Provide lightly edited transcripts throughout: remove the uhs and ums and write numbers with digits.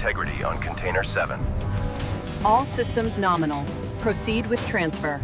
integrity on Container 7. All systems nominal. Proceed with transfer.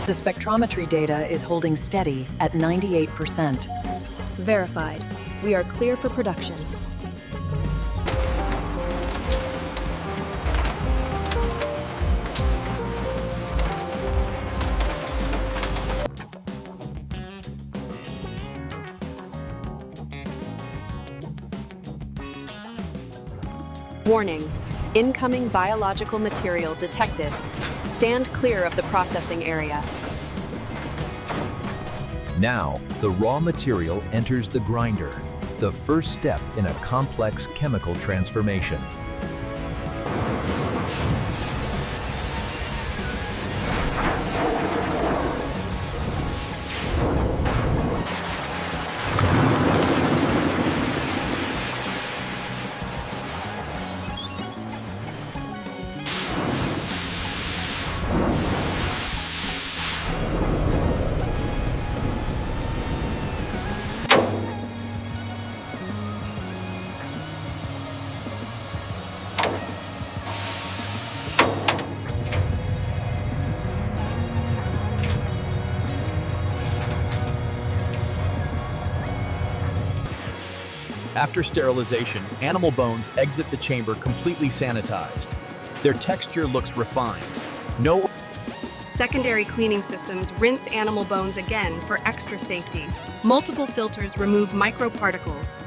The spectrometry data is holding steady at 98%. Verified. We are clear for production. Warning. Incoming biological material detected. Stand clear of the processing area. Now, the raw material enters the grinder, the first step in a complex chemical transformation. After sterilization, animal bones exit the chamber completely sanitized. Their texture looks refined. No Secondary cleaning systems rinse animal bones again for extra safety. Multiple filters remove microparticles.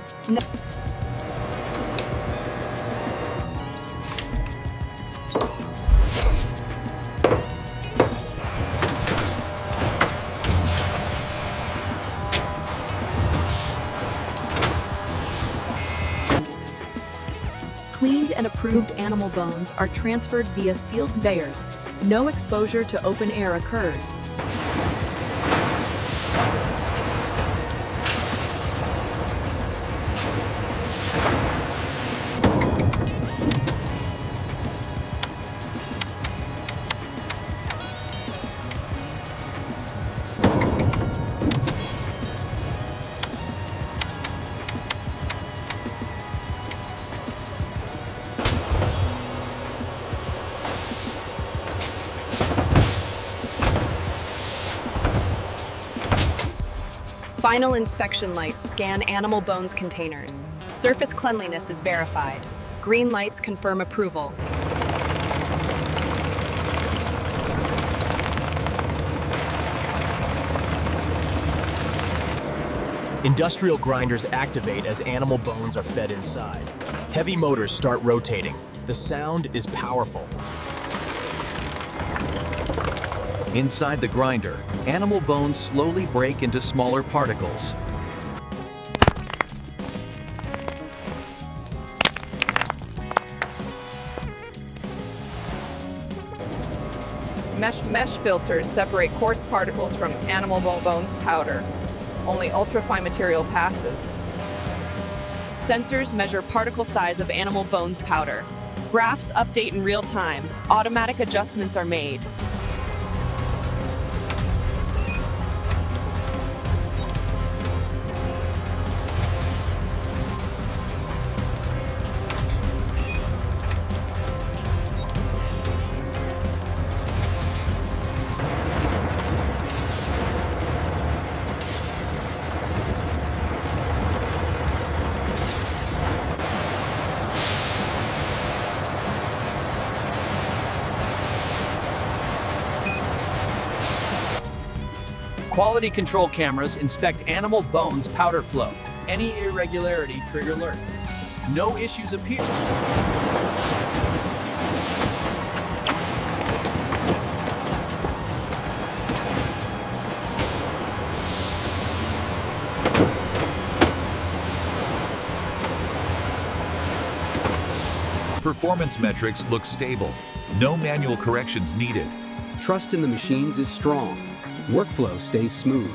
Cleaned and approved animal bones are transferred via sealed conveyors. No exposure to open air occurs. Final inspection lights scan animal bones containers. Surface cleanliness is verified. Green lights confirm approval. Industrial grinders activate as animal bones are fed inside. Heavy motors start rotating. The sound is powerful. Inside the grinder, animal bones slowly break into smaller particles. Mesh filters separate coarse particles from animal bones powder. Only ultrafine material passes. Sensors measure particle size of animal bones powder. Graphs update in real time. Automatic adjustments are made. Quality control cameras inspect animal bones powder flow. Any irregularity trigger alerts. No issues appear. Performance metrics look stable. No manual corrections needed. Trust in the machines is strong. Workflow stays smooth.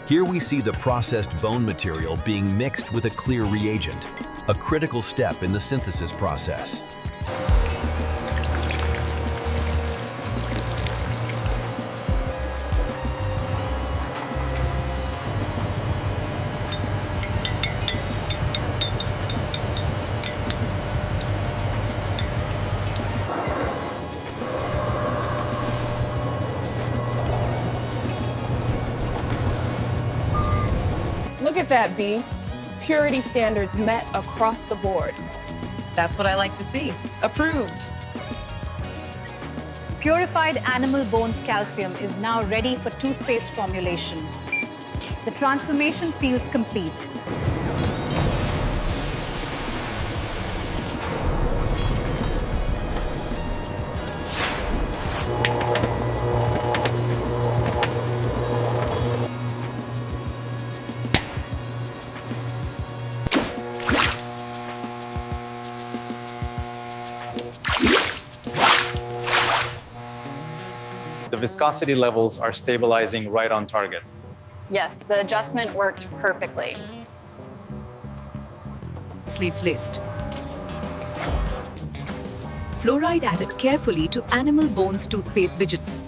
Here we see the processed bone material being mixed with a clear reagent, a critical step in the synthesis process. Look at that, B. Purity standards met across the board. That's what I like to see. Approved. Purified animal bones calcium is now ready for toothpaste formulation. The transformation feels complete. The viscosity levels are stabilizing right on target. Yes, the adjustment worked perfectly. Sleeves list. Fluoride added carefully to animal bones toothpaste widgets.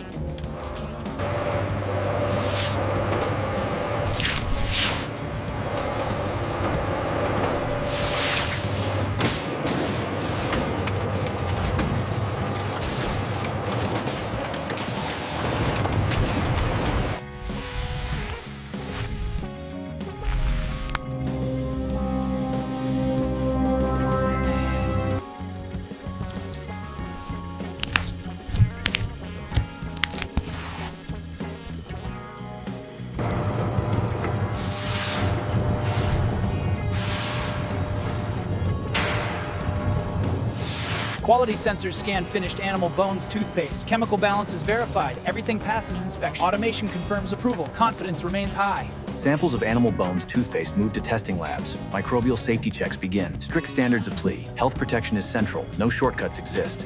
Quality sensors scan finished animal bones toothpaste. Chemical balance is verified. Everything passes inspection. Automation confirms approval. Confidence remains high. Samples of animal bones toothpaste move to testing labs. Microbial safety checks begin. Strict standards apply. Health protection is central. No shortcuts exist.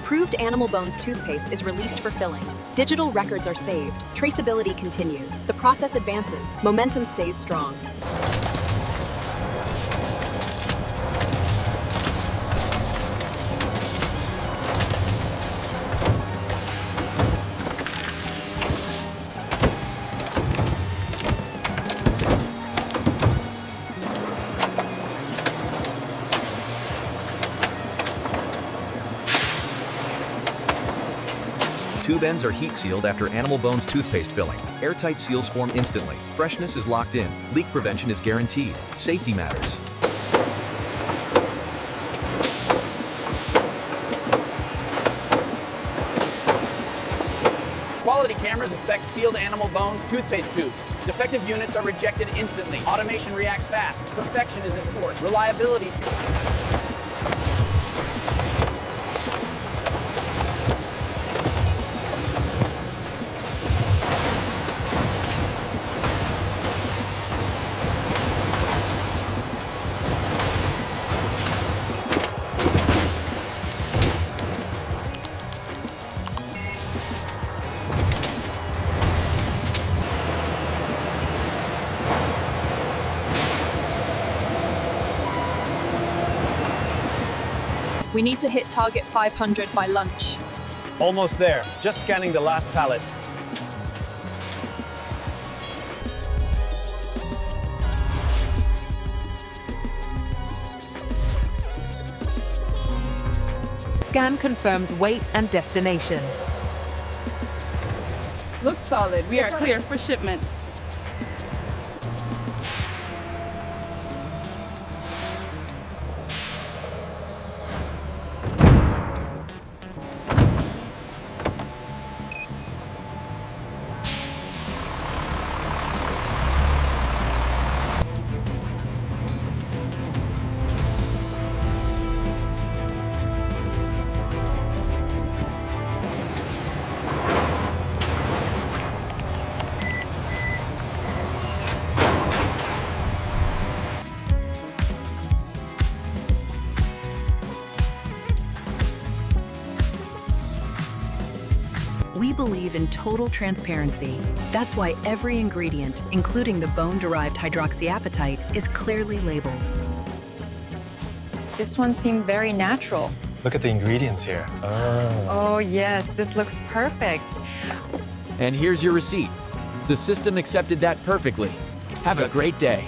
Approved animal bones toothpaste is released for filling. Digital records are saved. Traceability continues. The process advances. Momentum stays strong. Tube ends are heat sealed after animal bones toothpaste filling. Airtight seals form instantly. Freshness is locked in. Leak prevention is guaranteed. Safety matters. Quality cameras inspect sealed animal bones toothpaste tubes. Defective units are rejected instantly. Automation reacts fast. Perfection is enforced. Reliability. We need to hit target 500 by lunch. Almost there. Just scanning the last pallet. Scan confirms weight and destination. Looks solid. We are clear for shipment. We believe in total transparency. That's why every ingredient, including the bone-derived hydroxyapatite, is clearly labeled. This one seemed very natural. Look at the ingredients here. Oh yes, this looks perfect. And here's your receipt. The system accepted that perfectly. Have a great day.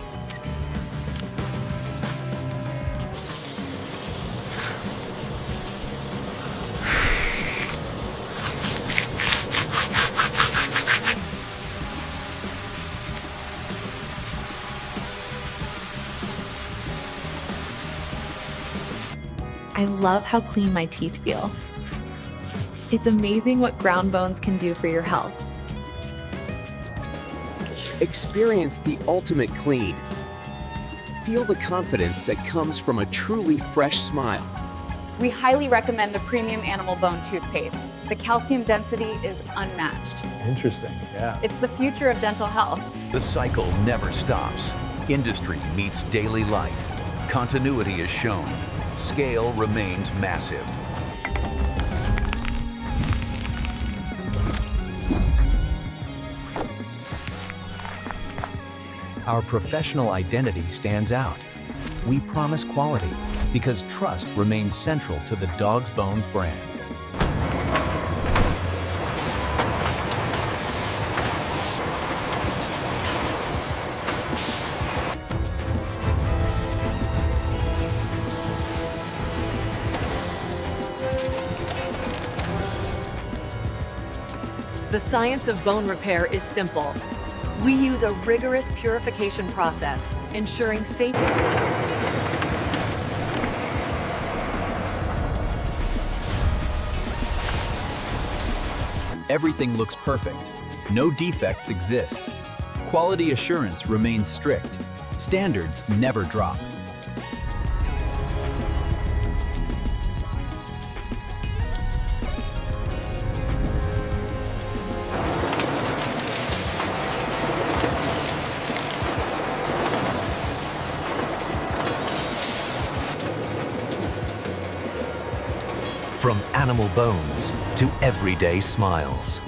I love how clean my teeth feel. It's amazing what ground bones can do for your health. Experience the ultimate clean. Feel the confidence that comes from a truly fresh smile. We highly recommend the premium animal bone toothpaste. The calcium density is unmatched. Interesting, yeah. It's the future of dental health. The cycle never stops. Industry meets daily life. Continuity is shown. Scale remains massive. Our professional identity stands out. We promise quality because trust remains central to the Dog's Bones brand. The science of bone repair is simple. We use a rigorous purification process, ensuring safety. Everything looks perfect. No defects exist. Quality assurance remains strict. Standards never drop. From animal bones to everyday smiles.